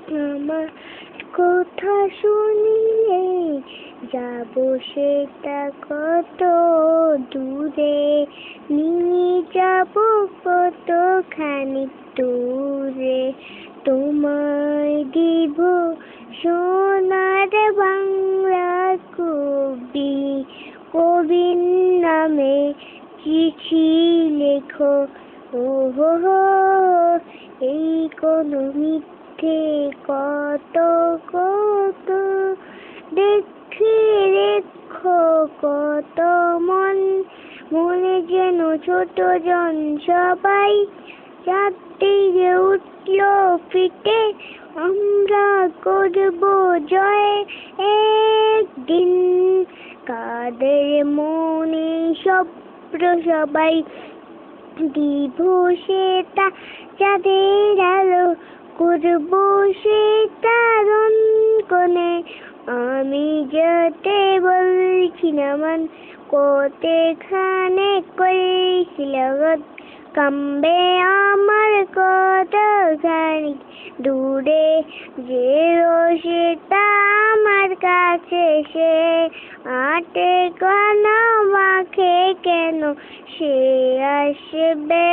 আমার কথা শুনিলে যাব সেটা কত দূরে, নিয়ে যাব কতখানি দূরে, তোমায় দিব সোনার বাংলা কবি, কবির নামে চিঠি লেখো। ও হো হো, এই কোন মিথ্যে কত কত, দেখে রেখো কত মন, মনে যেন ছোট জন সবাই, চাঁদ দিকে উঠল ফিটে, আমরা করব জয় একদিন, কাদের মনে স্বপ্ন সবাই, দিব সেটা চাঁদের আলো, করব সেটা রঙনে, আমি যেতে বলছি না মান, কতখানে করেছিল কামবে আমার কতখানি দূরে, যে সেটা আমার কাছে সে আটে কেন মাখে কেন, সে আসবে